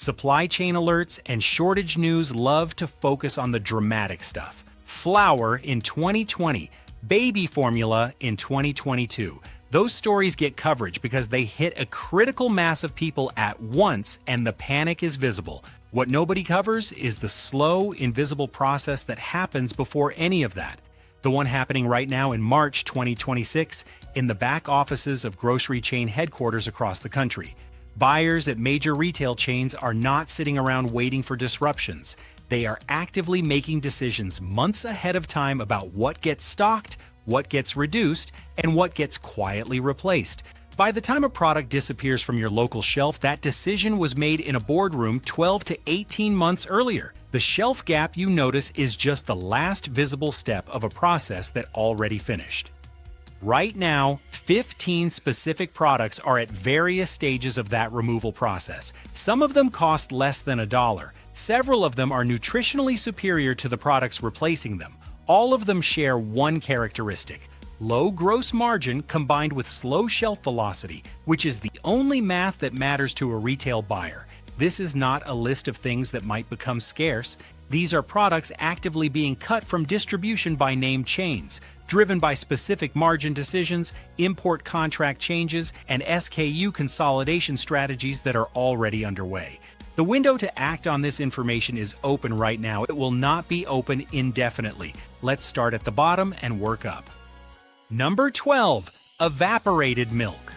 Supply chain alerts and shortage news love to focus on the dramatic stuff. Flour in 2020, baby formula in 2022. Those stories get coverage because they hit a critical mass of people at once and the panic is visible. What nobody covers is the slow, invisible process that happens before any of that. The one happening right now in March 2026 in the back offices of grocery chain headquarters across the country. Buyers at major retail chains are not sitting around waiting for disruptions. They are actively making decisions months ahead of time about what gets stocked, what gets reduced, and what gets quietly replaced. By the time a product disappears from your local shelf, that decision was made in a boardroom 12 to 18 months earlier. The shelf gap you notice is just the last visible step of a process that already finished. Right now, 15 specific products are at various stages of that removal process. Some of them cost less than $1. Several of them are nutritionally superior to the products replacing them. All of them share one characteristic: low gross margin combined with slow shelf velocity, which is the only math that matters to a retail buyer. This is not a list of things that might become scarce. These are products actively being cut from distribution by named chains, driven by specific margin decisions, import contract changes, and SKU consolidation strategies that are already underway. The window to act on this information is open right now. It will not be open indefinitely. Let's start at the bottom and work up. Number 12. Evaporated milk.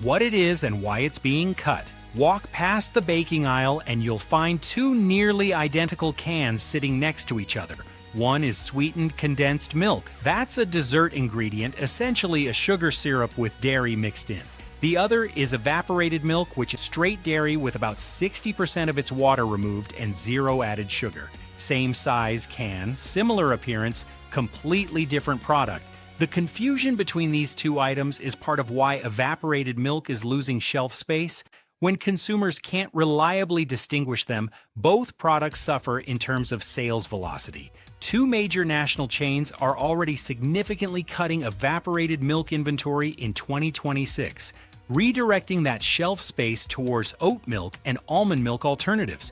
What it is and why it's being cut. Walk past the baking aisle and you'll find two nearly identical cans sitting next to each other. One is sweetened condensed milk. That's a dessert ingredient, essentially a sugar syrup with dairy mixed in. The other is evaporated milk, which is straight dairy with about 60% of its water removed and zero added sugar. Same size can, similar appearance, completely different product. The confusion between these two items is part of why evaporated milk is losing shelf space. When consumers can't reliably distinguish them, both products suffer in terms of sales velocity. Two major national chains are already significantly cutting evaporated milk inventory in 2026, redirecting that shelf space towards oat milk and almond milk alternatives,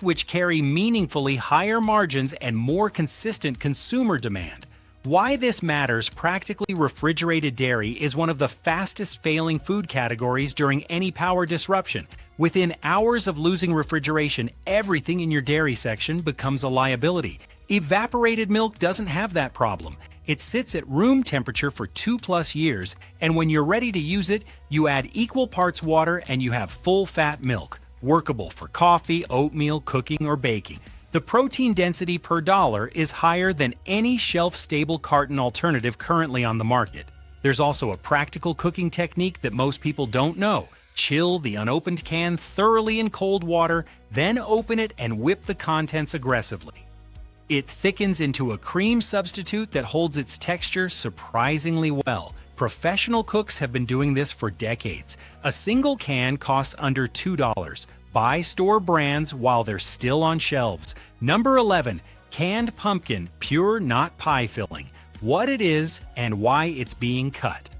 which carry meaningfully higher margins and more consistent consumer demand. Why this matters: practically refrigerated dairy is one of the fastest failing food categories during any power disruption. Within hours of losing refrigeration, everything in your dairy section becomes a liability. Evaporated milk doesn't have that problem. It sits at room temperature for 2+ years, and when you're ready to use it, you add equal parts water and you have full-fat milk, workable for coffee, oatmeal, cooking, or baking. The protein density per dollar is higher than any shelf-stable carton alternative currently on the market. There's also a practical cooking technique that most people don't know. Chill the unopened can thoroughly in cold water, then open it and whip the contents aggressively. It thickens into a cream substitute that holds its texture surprisingly well. Professional cooks have been doing this for decades. A single can costs under $2. Buy store brands while they're still on shelves. Number 11. Canned pumpkin, pure, not pie filling. What it is and why it's being cut.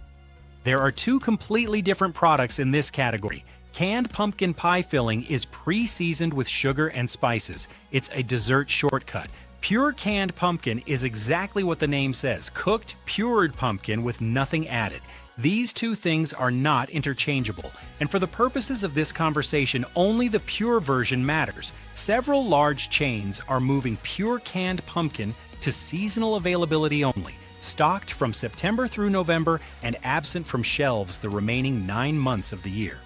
There are two completely different products in this category. Canned pumpkin pie filling is pre-seasoned with sugar and spices. It's a dessert shortcut. Pure canned pumpkin is exactly what the name says: cooked, pured pumpkin with nothing added. These two things are not interchangeable, and for the purposes of this conversation, only the pure version matters. Several large chains are moving pure canned pumpkin to seasonal availability only, stocked from September through November and absent from shelves the remaining 9 months of the year.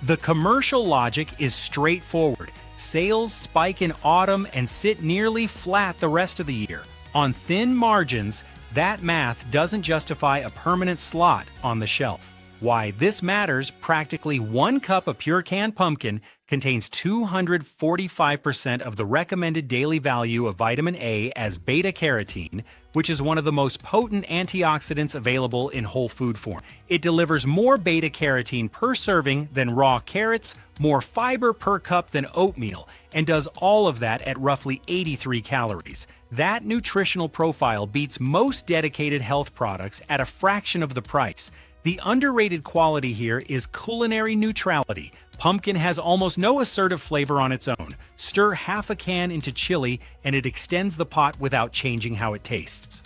The commercial logic is straightforward. Sales spike in autumn and sit nearly flat the rest of the year. On thin margins, that math doesn't justify a permanent slot on the shelf. Why this matters: practically 1 cup of pure canned pumpkin contains 245% of the recommended daily value of vitamin A as beta-carotene, which is one of the most potent antioxidants available in whole food form. It delivers more beta-carotene per serving than raw carrots, more fiber per cup than oatmeal, and does all of that at roughly 83 calories. That nutritional profile beats most dedicated health products at a fraction of the price. The underrated quality here is culinary neutrality. Pumpkin has almost no assertive flavor on its own. Stir half a can into chili and it extends the pot without changing how it tastes.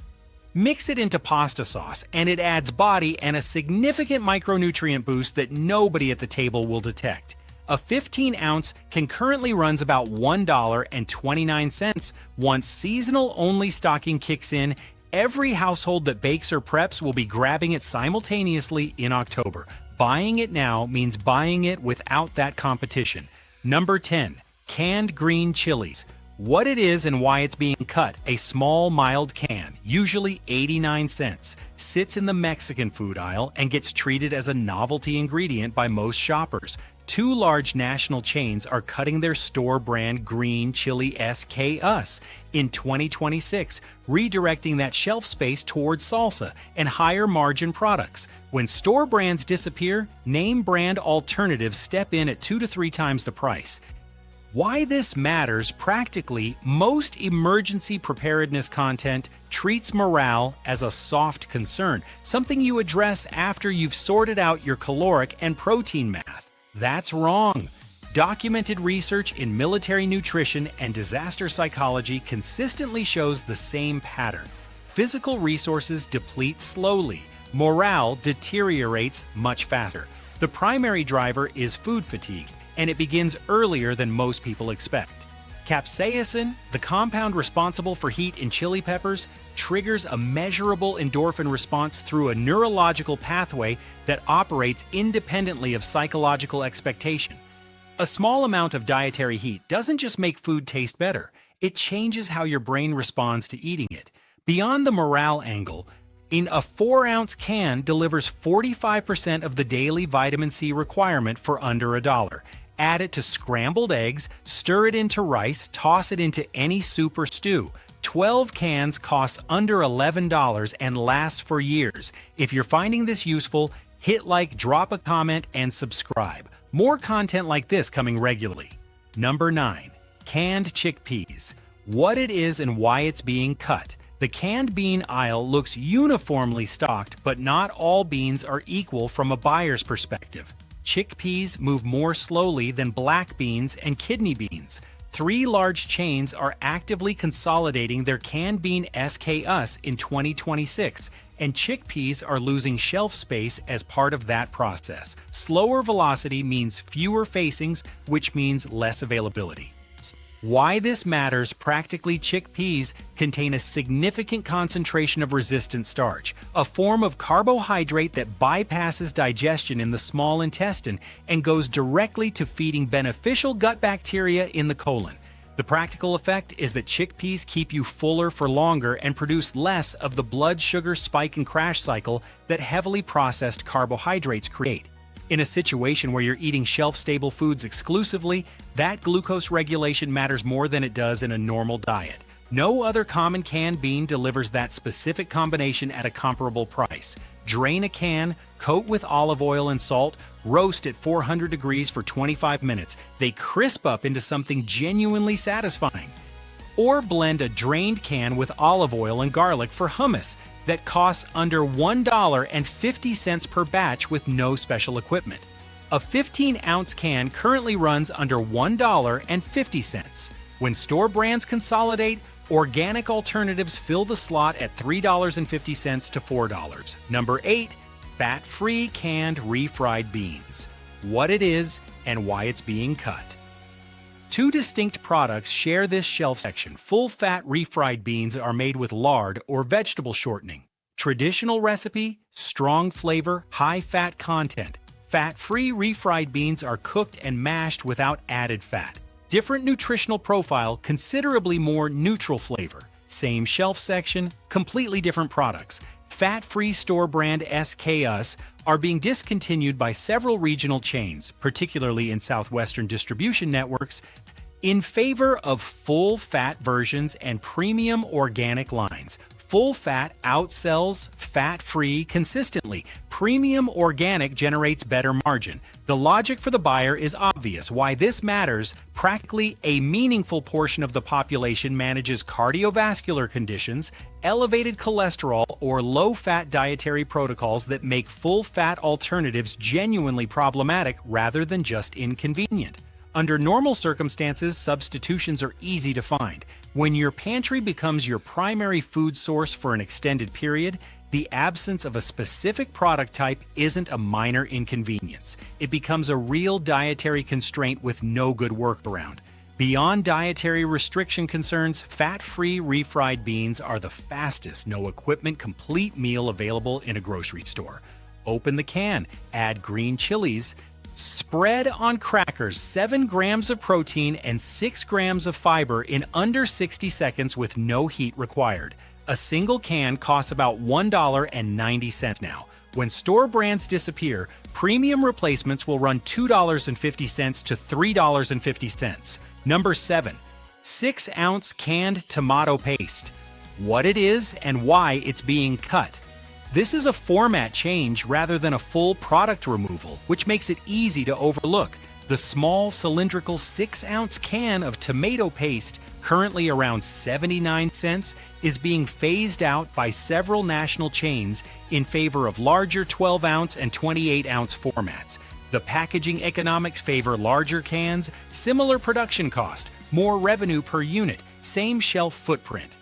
Mix it into pasta sauce and it adds body and a significant micronutrient boost that nobody at the table will detect. A 15-ounce can currently runs about $1.29. Once seasonal-only stocking kicks in, every household that bakes or preps will be grabbing it simultaneously in October. Buying it now means buying it without that competition. Number 10. Canned green chilies. What it is and why it's being cut: a small, mild can, usually 89 cents, sits in the Mexican food aisle and gets treated as a novelty ingredient by most shoppers. Two large national chains are cutting their store brand green chili SK-US in 2026, redirecting that shelf space towards salsa and higher margin products. When store brands disappear, name brand alternatives step in at 2 to 3 times the price. Why this matters: practically, most emergency preparedness content treats morale as a soft concern, something you address after you've sorted out your caloric and protein math. That's wrong. Documented research in military nutrition and disaster psychology consistently shows the same pattern. Physical resources deplete slowly. Morale deteriorates much faster. The primary driver is food fatigue, and it begins earlier than most people expect. Capsaicin, the compound responsible for heat in chili peppers, triggers a measurable endorphin response through a neurological pathway that operates independently of psychological expectation. A small amount of dietary heat doesn't just make food taste better, it changes how your brain responds to eating it. Beyond the morale angle, a 4-ounce can delivers 45% of the daily vitamin C requirement for under $1. Add it to scrambled eggs, stir it into rice, toss it into any soup or stew. 12 cans cost under $11 and last for years. If you're finding this useful, hit like, drop a comment, and subscribe. More content like this coming regularly. Number 9. Canned chickpeas. What it is and why it's being cut. The canned bean aisle looks uniformly stocked, but not all beans are equal from a buyer's perspective. Chickpeas move more slowly than black beans and kidney beans. 3 large chains are actively consolidating their canned bean SK-US in 2026, and chickpeas are losing shelf space as part of that process. Slower velocity means fewer facings, which means less availability. Why this matters: practically, chickpeas contain a significant concentration of resistant starch, a form of carbohydrate that bypasses digestion in the small intestine and goes directly to feeding beneficial gut bacteria in the colon. The practical effect is that chickpeas keep you fuller for longer and produce less of the blood sugar spike and crash cycle that heavily processed carbohydrates create. In a situation where you're eating shelf-stable foods exclusively, that glucose regulation matters more than it does in a normal diet. No other common canned bean delivers that specific combination at a comparable price. Drain a can, coat with olive oil and salt, roast at 400 degrees for 25 minutes. They crisp up into something genuinely satisfying. Or blend a drained can with olive oil and garlic for hummus that costs under $1.50 per batch with no special equipment. A 15-ounce can currently runs under $1.50. When store brands consolidate, organic alternatives fill the slot at $3.50 to $4. Number 8. Fat-free canned refried beans. What it is and why it's being cut. 2 distinct products share this shelf section. Full-fat refried beans are made with lard or vegetable shortening. Traditional recipe: strong flavor, high fat content. Fat-free refried beans are cooked and mashed without added fat. Different nutritional profile, considerably more neutral flavor. Same shelf section, completely different products. Fat-free store brand SK-US are being discontinued by several regional chains, particularly in southwestern distribution networks, in favor of full-fat versions and premium organic lines. Full fat outsells fat-free consistently. Premium organic generates better margin. The logic for the buyer is obvious. Why this matters: practically a meaningful portion of the population manages cardiovascular conditions, elevated cholesterol, or low-fat dietary protocols that make full-fat alternatives genuinely problematic rather than just inconvenient. Under normal circumstances, substitutions are easy to find. When your pantry becomes your primary food source for an extended period, the absence of a specific product type isn't a minor inconvenience. It becomes a real dietary constraint with no good workaround. Beyond dietary restriction concerns, fat-free refried beans are the fastest, no-equipment, complete meal available in a grocery store. Open the can, add green chilies, spread on crackers 7 grams of protein and 6 grams of fiber in under 60 seconds with no heat required. A single can costs about $1.90 now. When store brands disappear, premium replacements will run $2.50 to $3.50. Number 7. 6-ounce canned tomato paste. What it is and why it's being cut. This is a format change rather than a full product removal, which makes it easy to overlook. The small cylindrical 6-ounce can of tomato paste, currently around 79 cents, is being phased out by several national chains in favor of larger 12-ounce and 28-ounce formats. The packaging economics favor larger cans, similar production cost, more revenue per unit, same shelf footprint.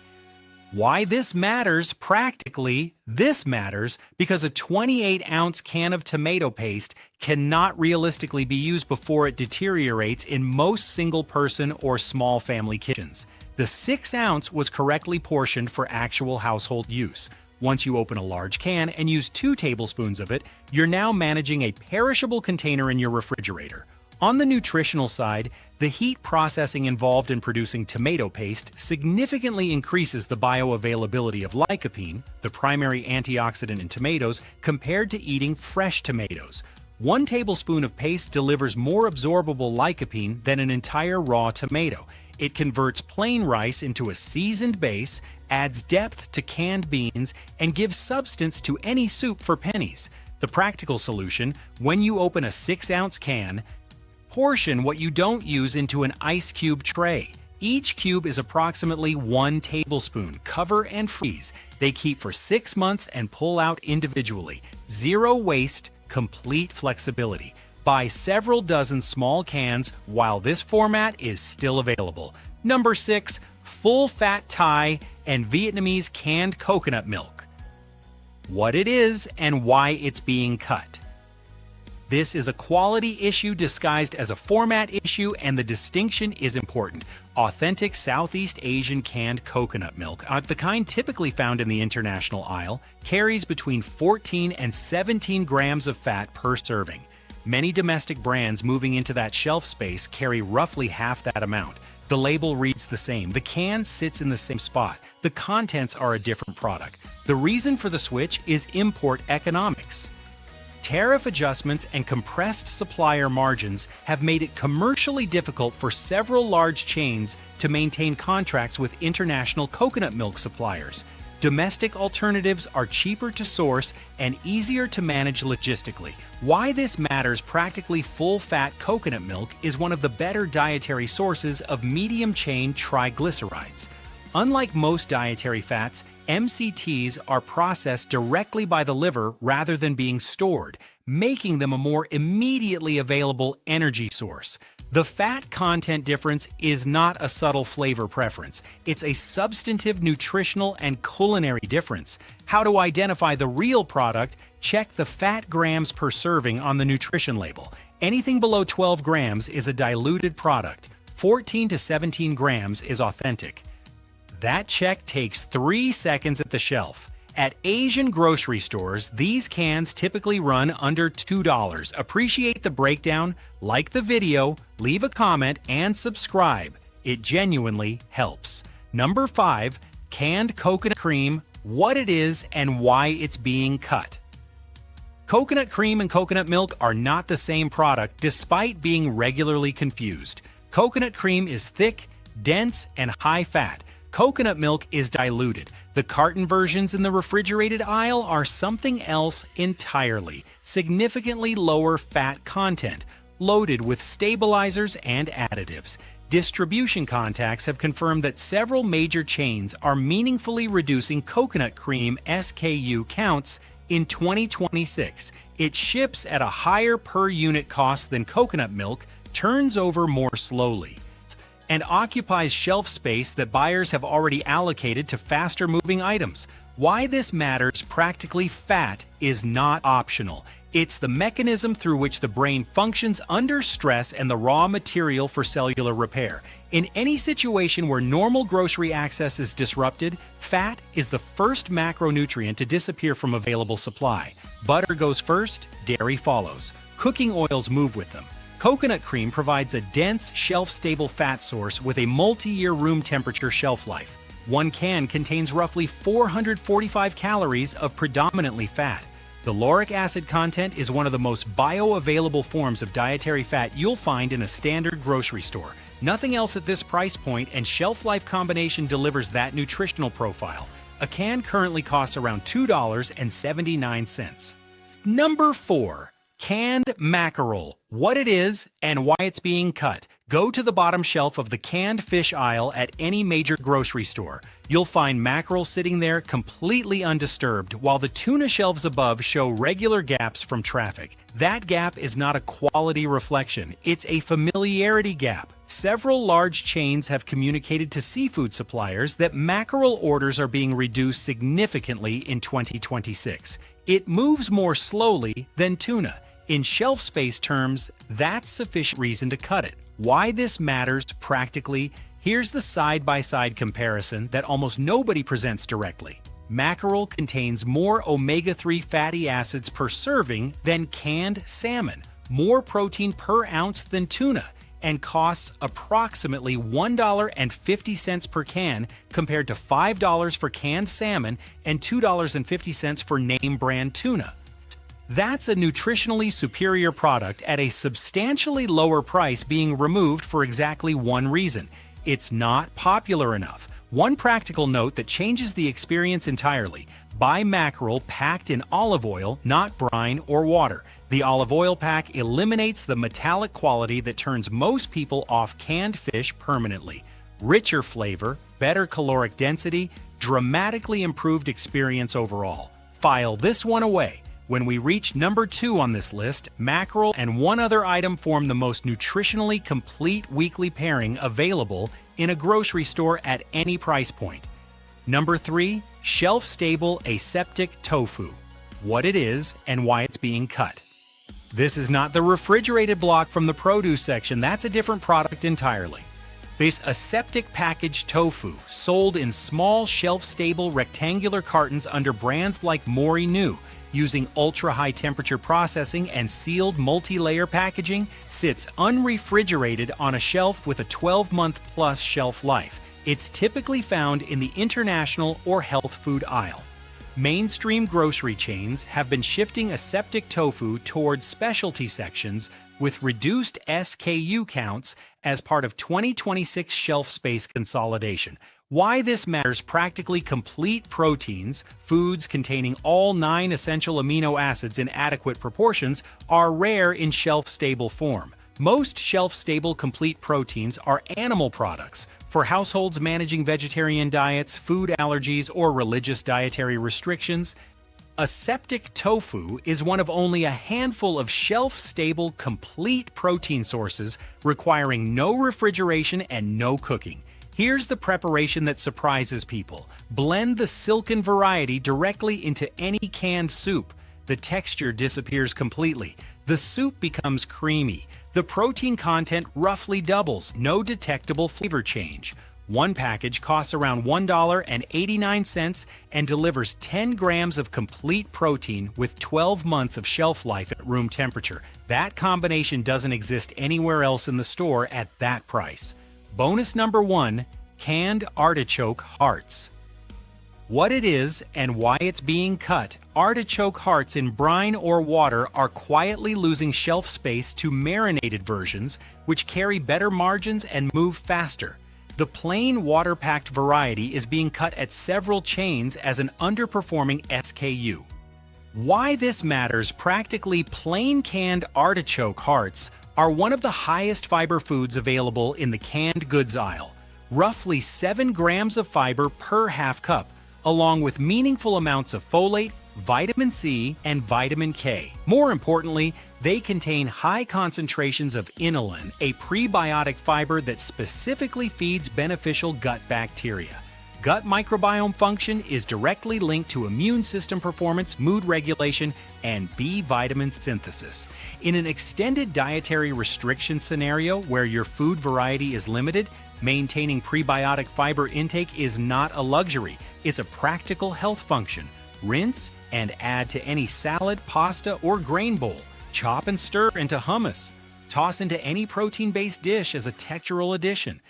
Why this matters? Practically, this matters because a 28-ounce can of tomato paste cannot realistically be used before it deteriorates in most single-person or small family kitchens. The 6-ounce was correctly portioned for actual household use. Once you open a large can and use 2 tablespoons of it, you're now managing a perishable container in your refrigerator. On the nutritional side, the heat processing involved in producing tomato paste significantly increases the bioavailability of lycopene, the primary antioxidant in tomatoes, compared to eating fresh tomatoes. 1 tablespoon of paste delivers more absorbable lycopene than an entire raw tomato. It converts plain rice into a seasoned base, adds depth to canned beans, and gives substance to any soup for pennies. The practical solution: when you open a 6-ounce can, portion what you don't use into an ice cube tray. Each cube is approximately 1 tablespoon. Cover and freeze. They keep for 6 months and pull out individually. Zero waste, complete flexibility. Buy several dozen small cans while this format is still available. Number 6. Full-fat Thai and Vietnamese canned coconut milk. What it is and why it's being cut. This is a quality issue disguised as a format issue, and the distinction is important. Authentic Southeast Asian canned coconut milk, the kind typically found in the international aisle, carries between 14 and 17 grams of fat per serving. Many domestic brands moving into that shelf space carry roughly half that amount. The label reads the same. The can sits in the same spot. The contents are a different product. The reason for the switch is import economics. Tariff adjustments and compressed supplier margins have made it commercially difficult for several large chains to maintain contracts with international coconut milk suppliers. Domestic alternatives are cheaper to source and easier to manage logistically. Why this matters: practically full-fat coconut milk is one of the better dietary sources of medium-chain triglycerides. Unlike most dietary fats, MCTs are processed directly by the liver rather than being stored, making them a more immediately available energy source. The fat content difference is not a subtle flavor preference. It's a substantive nutritional and culinary difference. How to identify the real product? Check the fat grams per serving on the nutrition label. Anything below 12 grams is a diluted product. 14 to 17 grams is authentic. That check takes 3 seconds at the shelf. At Asian grocery stores, these cans typically run under $2. Appreciate the breakdown, like the video, leave a comment, and subscribe. It genuinely helps. Number 5. Canned coconut cream, what it is and why it's being cut. Coconut cream and coconut milk are not the same product despite being regularly confused. Coconut cream is thick, dense, and high fat. Coconut milk is diluted. The carton versions in the refrigerated aisle are something else entirely. Significantly lower fat content, loaded with stabilizers and additives. Distribution contacts have confirmed that several major chains are meaningfully reducing coconut cream SKU counts in 2026. It ships at a higher per unit cost than coconut milk, turns over more slowly, and occupies shelf space that buyers have already allocated to faster moving items. Why this matters: practically fat is not optional. It's the mechanism through which the brain functions under stress and the raw material for cellular repair. In any situation where normal grocery access is disrupted, fat is the first macronutrient to disappear from available supply. Butter goes first, dairy follows. Cooking oils move with them. Coconut cream provides a dense, shelf-stable fat source with a multi-year room temperature shelf life. One can contains roughly 445 calories of predominantly fat. The lauric acid content is one of the most bioavailable forms of dietary fat you'll find in a standard grocery store. Nothing else at this price point and shelf life combination delivers that nutritional profile. A can currently costs around $2.79. Number 4. Canned mackerel. What it is and why it's being cut. Go to the bottom shelf of the canned fish aisle at any major grocery store. You'll find mackerel sitting there completely undisturbed, while the tuna shelves above show regular gaps from traffic. That gap is not a quality reflection, it's a familiarity gap. Several large chains have communicated to seafood suppliers that mackerel orders are being reduced significantly in 2026. It moves more slowly than tuna. In shelf space terms, that's sufficient reason to cut it. Why this matters practically: here's the side-by-side comparison that almost nobody presents directly. Mackerel contains more omega-3 fatty acids per serving than canned salmon, more protein per ounce than tuna, and costs approximately $1.50 per can compared to $5 for canned salmon and $2.50 for name brand tuna. That's a nutritionally superior product at a substantially lower price being removed for exactly one reason: it's not popular enough. One practical note that changes the experience entirely: buy mackerel packed in olive oil, not brine or water. The olive oil pack eliminates the metallic quality that turns most people off canned fish permanently. Richer flavor, better caloric density, dramatically improved experience overall. File this one away. When we reach number 2 on this list, mackerel and one other item form the most nutritionally complete weekly pairing available in a grocery store at any price point. Number 3, shelf-stable aseptic tofu. What it is and why it's being cut. This is not the refrigerated block from the produce section, that's a different product entirely. This aseptic packaged tofu, sold in small shelf-stable rectangular cartons under brands like Mori New, using ultra-high temperature processing and sealed multi-layer packaging, sits unrefrigerated on a shelf with a 12-month plus shelf life. It's typically found in the international or health food aisle. Mainstream grocery chains have been shifting aseptic tofu towards specialty sections with reduced SKU counts as part of 2026 shelf space consolidation. Why this matters: practically complete proteins, foods containing all 9 essential amino acids in adequate proportions, are rare in shelf-stable form. Most shelf-stable complete proteins are animal products. For households managing vegetarian diets, food allergies, or religious dietary restrictions, aseptic tofu is one of only a handful of shelf-stable complete protein sources requiring no refrigeration and no cooking. Here's the preparation that surprises people. Blend the silken variety directly into any canned soup. The texture disappears completely. The soup becomes creamy. The protein content roughly doubles, no detectable flavor change. One package costs around $1.89 and delivers 10 grams of complete protein with 12 months of shelf life at room temperature. That combination doesn't exist anywhere else in the store at that price. Bonus number 1, canned artichoke hearts. What it is and why it's being cut: artichoke hearts in brine or water are quietly losing shelf space to marinated versions, which carry better margins and move faster. The plain water-packed variety is being cut at several chains as an underperforming SKU. Why this matters: practically plain canned artichoke hearts are one of the highest fiber foods available in the canned goods aisle. Roughly 7 grams of fiber per half cup, along with meaningful amounts of folate, vitamin C, and vitamin K. More importantly, they contain high concentrations of inulin, a prebiotic fiber that specifically feeds beneficial gut bacteria. Gut microbiome function is directly linked to immune system performance, mood regulation, and B vitamin synthesis. In an extended dietary restriction scenario where your food variety is limited, maintaining prebiotic fiber intake is not a luxury, it's a practical health function. Rinse and add to any salad, pasta, or grain bowl. Chop and stir into hummus. Toss into any protein-based dish as a textural addition.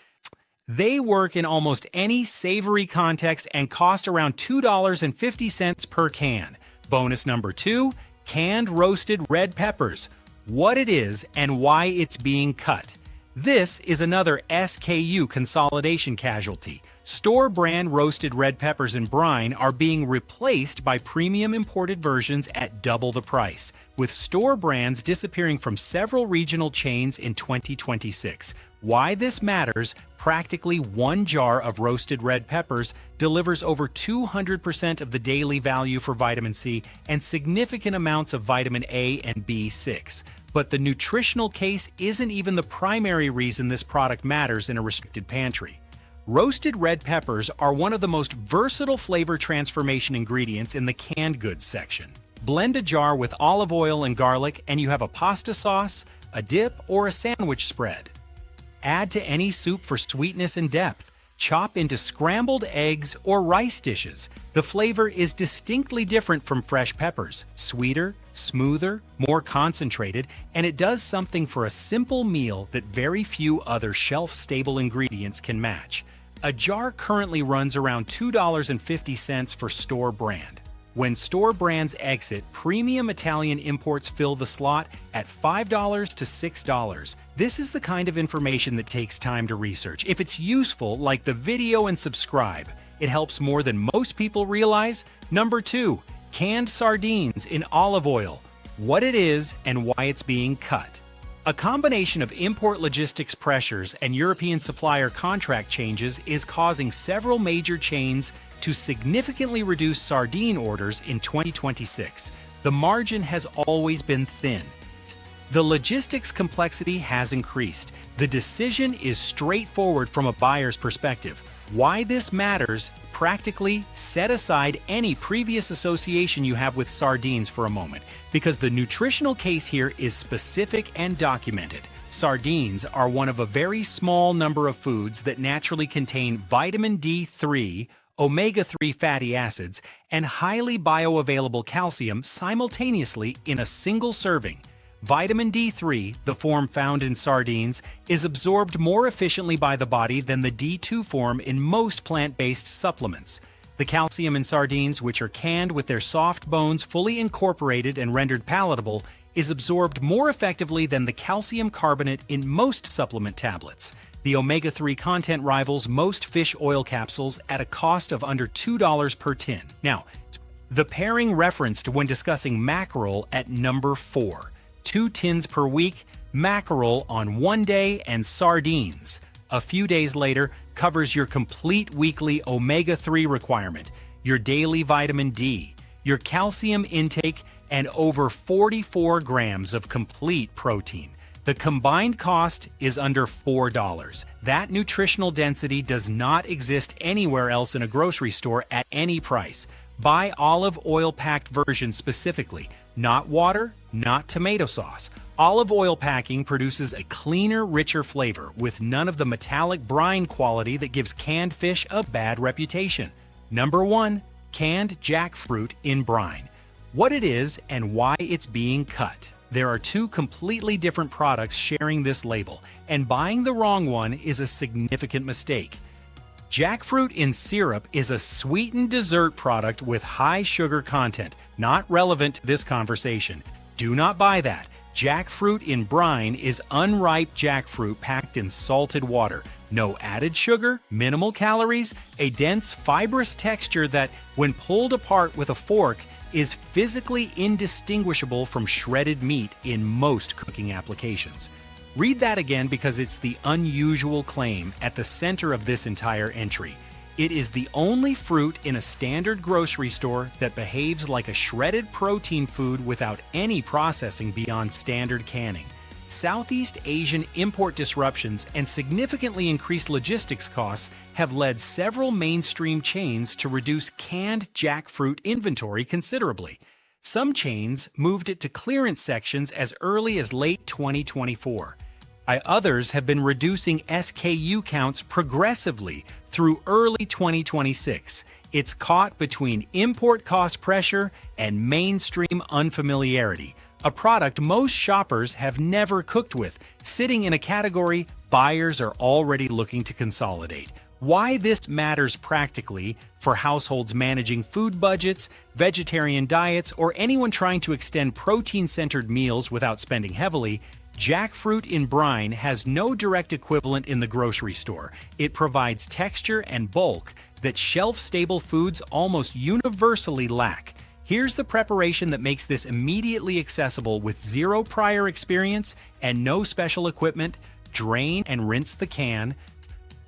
They work in almost any savory context and cost around $2.50 per can. Bonus number 2, canned roasted red peppers. What it is and why it's being cut. This is another SKU consolidation casualty. Store brand roasted red peppers in brine are being replaced by premium imported versions at double the price, with store brands disappearing from several regional chains in 2026. Why this matters: practically 1 jar of roasted red peppers delivers over 200% of the daily value for vitamin C and significant amounts of vitamin A and B6. But the nutritional case isn't even the primary reason this product matters in a restricted pantry. Roasted red peppers are one of the most versatile flavor transformation ingredients in the canned goods section. Blend a jar with olive oil and garlic and you have a pasta sauce, a dip, or a sandwich spread. Add to any soup for sweetness and depth. Chop into scrambled eggs or rice dishes. The flavor is distinctly different from fresh peppers, sweeter, smoother, more concentrated, and it does something for a simple meal that very few other shelf-stable ingredients can match. A jar currently runs around $2.50 for store brand. When store brands exit, premium Italian imports fill the slot at $5 to $6. This is the kind of information that takes time to research. If it's useful, like the video and subscribe. It helps more than most people realize. Number 2, canned sardines in olive oil. What it is and why it's being cut. A combination of import logistics pressures and European supplier contract changes is causing several major chains to significantly reduce sardine orders in 2026. The margin has always been thin. The logistics complexity has increased. The decision is straightforward from a buyer's perspective. Why this matters: practically set aside any previous association you have with sardines for a moment, because the nutritional case here is specific and documented. Sardines are one of a very small number of foods that naturally contain vitamin D3, omega-3 fatty acids, and highly bioavailable calcium simultaneously in a single serving. Vitamin D3, the form found in sardines, is absorbed more efficiently by the body than the D2 form in most plant-based supplements. The calcium in sardines, which are canned with their soft bones fully incorporated and rendered palatable, is absorbed more effectively than the calcium carbonate in most supplement tablets. The omega-3 content rivals most fish oil capsules at a cost of under $2 per tin. Now, the pairing referenced when discussing mackerel at number 4. 2 tins per week, mackerel on one day, and sardines a few days later covers your complete weekly omega-3 requirement, your daily vitamin D, your calcium intake, and over 44 grams of complete protein. The combined cost is under $4. That nutritional density does not exist anywhere else in a grocery store at any price. Buy olive oil packed version specifically, not water, not tomato sauce. Olive oil packing produces a cleaner, richer flavor with none of the metallic brine quality that gives canned fish a bad reputation. Number 1, canned jackfruit in brine. What it is and why it's being cut. There are 2 completely different products sharing this label, and buying the wrong one is a significant mistake. Jackfruit in syrup is a sweetened dessert product with high sugar content, not relevant to this conversation. Do not buy that. Jackfruit in brine is unripe jackfruit packed in salted water. No added sugar, minimal calories, a dense, fibrous texture that, when pulled apart with a fork, is physically indistinguishable from shredded meat in most cooking applications. Read that again because it's the unusual claim at the center of this entire entry. It is the only fruit in a standard grocery store that behaves like a shredded protein food without any processing beyond standard canning. Southeast Asian import disruptions and significantly increased logistics costs have led several mainstream chains to reduce canned jackfruit inventory considerably. Some chains moved it to clearance sections as early as late 2024. Others have been reducing SKU counts progressively through early 2026. It's caught between import cost pressure and mainstream unfamiliarity, a product most shoppers have never cooked with, sitting in a category buyers are already looking to consolidate. Why this matters practically for households managing food budgets, vegetarian diets, or anyone trying to extend protein-centered meals without spending heavily. Jackfruit in brine has no direct equivalent in the grocery store. It provides texture and bulk that shelf-stable foods almost universally lack. Here's the preparation that makes this immediately accessible with zero prior experience and no special equipment. Drain and rinse the can.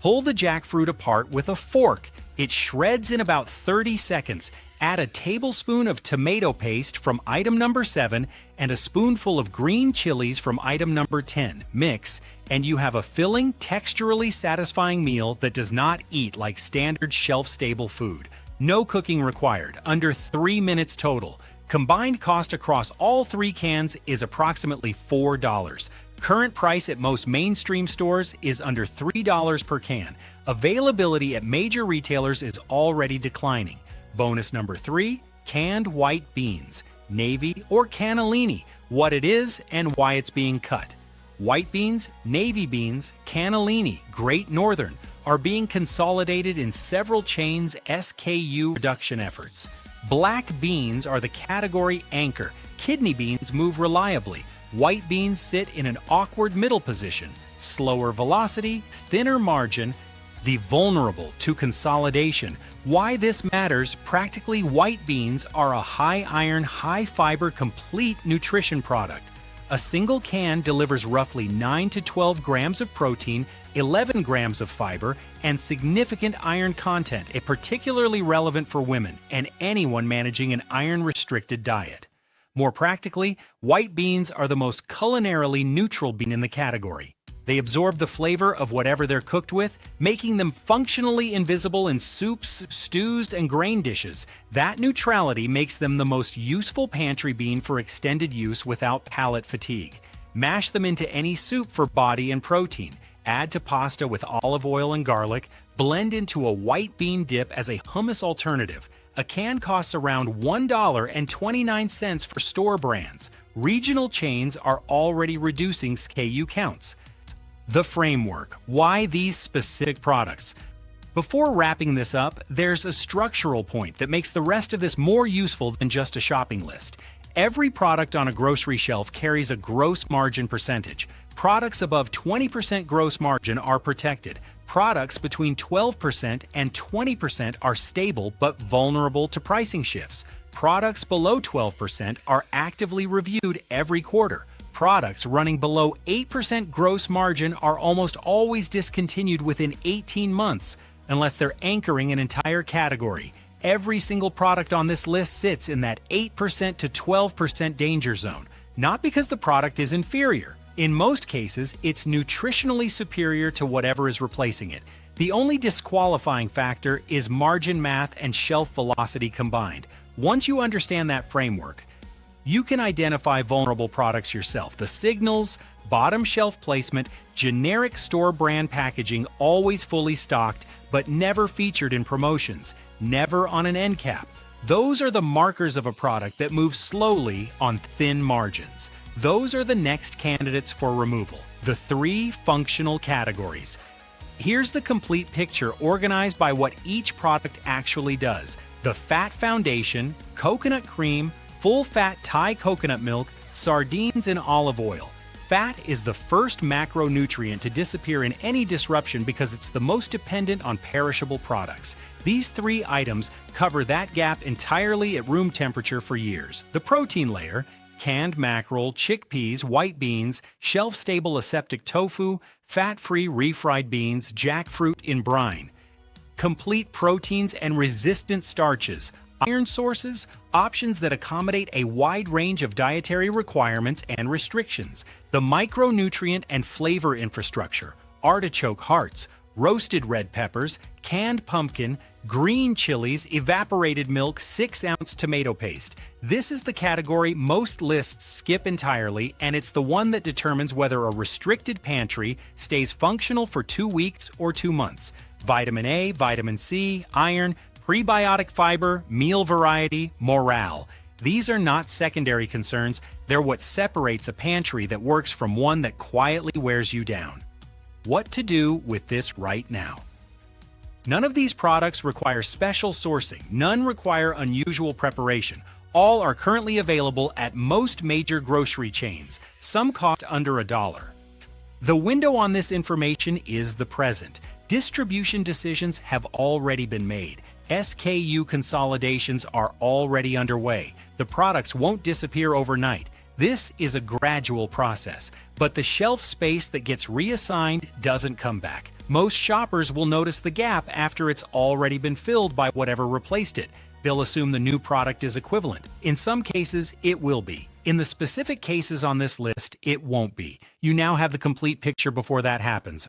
Pull the jackfruit apart with a fork. It shreds in about 30 seconds. Add a tablespoon of tomato paste from item number 7 and a spoonful of green chilies from item number 10. Mix, and you have a filling, texturally satisfying meal that does not eat like standard shelf-stable food. No cooking required, under 3 minutes total. Combined cost across all 3 cans is approximately $4. Current price at most mainstream stores is under $3 per can. Availability at major retailers is already declining. Bonus number 3, canned white beans, navy or cannellini, what it is and why it's being cut. White beans, navy beans, cannellini, Great Northern are being consolidated in several chains' SKU reduction efforts. Black beans are the category anchor. Kidney beans move reliably. White beans sit in an awkward middle position. Slower velocity, thinner margin, the vulnerable to consolidation. Why this matters, practically white beans are a high iron, high fiber, complete nutrition product. A single can delivers roughly 9 to 12 grams of protein, 11 grams of fiber, and significant iron content, particularly relevant for women and anyone managing an iron-restricted diet. More practically, white beans are the most culinarily neutral bean in the category. They absorb the flavor of whatever they're cooked with, making them functionally invisible in soups, stews, and grain dishes. That neutrality makes them the most useful pantry bean for extended use without palate fatigue. Mash them into any soup for body and protein. Add to pasta with olive oil and garlic. Blend into a white bean dip as a hummus alternative. A can costs around $1.29 for store brands. Regional chains are already reducing SKU counts. The framework. Why these specific products? Before wrapping this up, there's a structural point that makes the rest of this more useful than just a shopping list. Every product on a grocery shelf carries a gross margin percentage. Products above 20% gross margin are protected. Products between 12% and 20% are stable but vulnerable to pricing shifts. Products below 12% are actively reviewed every quarter. Products running below 8% gross margin are almost always discontinued within 18 months, unless they're anchoring an entire category. Every single product on this list sits in that 8% to 12% danger zone, not because the product is inferior. In most cases, it's nutritionally superior to whatever is replacing it. The only disqualifying factor is margin math and shelf velocity combined. Once you understand that framework, you can identify vulnerable products yourself. The signals, bottom shelf placement, generic store brand packaging, always fully stocked, but never featured in promotions, never on an end cap. Those are the markers of a product that moves slowly on thin margins. Those are the next candidates for removal. The 3 functional categories. Here's the complete picture organized by what each product actually does. The fat foundation, coconut cream, full-fat Thai coconut milk, Sardines in olive oil. Fat is the first macronutrient to disappear in any disruption because it's the most dependent on perishable products. These three items cover that gap entirely at room temperature for years. The protein layer: canned mackerel, chickpeas, white beans, shelf-stable aseptic tofu, fat-free refried beans, jackfruit in brine. Complete proteins and resistant starches. Iron sources, options that accommodate a wide range of dietary requirements and restrictions. The micronutrient and flavor infrastructure: artichoke hearts, roasted red peppers, canned pumpkin, green chilies, evaporated milk, 6-ounce tomato paste. This is the category most lists skip entirely, and it's the one that determines whether a restricted pantry stays functional for 2 weeks or 2 months. Vitamin A, vitamin C, iron, prebiotic fiber, meal variety, morale. These are not secondary concerns, they're what separates a pantry that works from one that quietly wears you down. What to do with this right now? None of these products require special sourcing, none require unusual preparation. All are currently available at most major grocery chains. Some cost under $1. The window on this information is the present. Distribution decisions have already been made. SKU consolidations are already underway. The products won't disappear overnight. This is a gradual process, but the shelf space that gets reassigned doesn't come back. Most shoppers will notice the gap after it's already been filled by whatever replaced it. They'll assume the new product is equivalent. In some cases, it will be. In the specific cases on this list, it won't be. You now have the complete picture before that happens.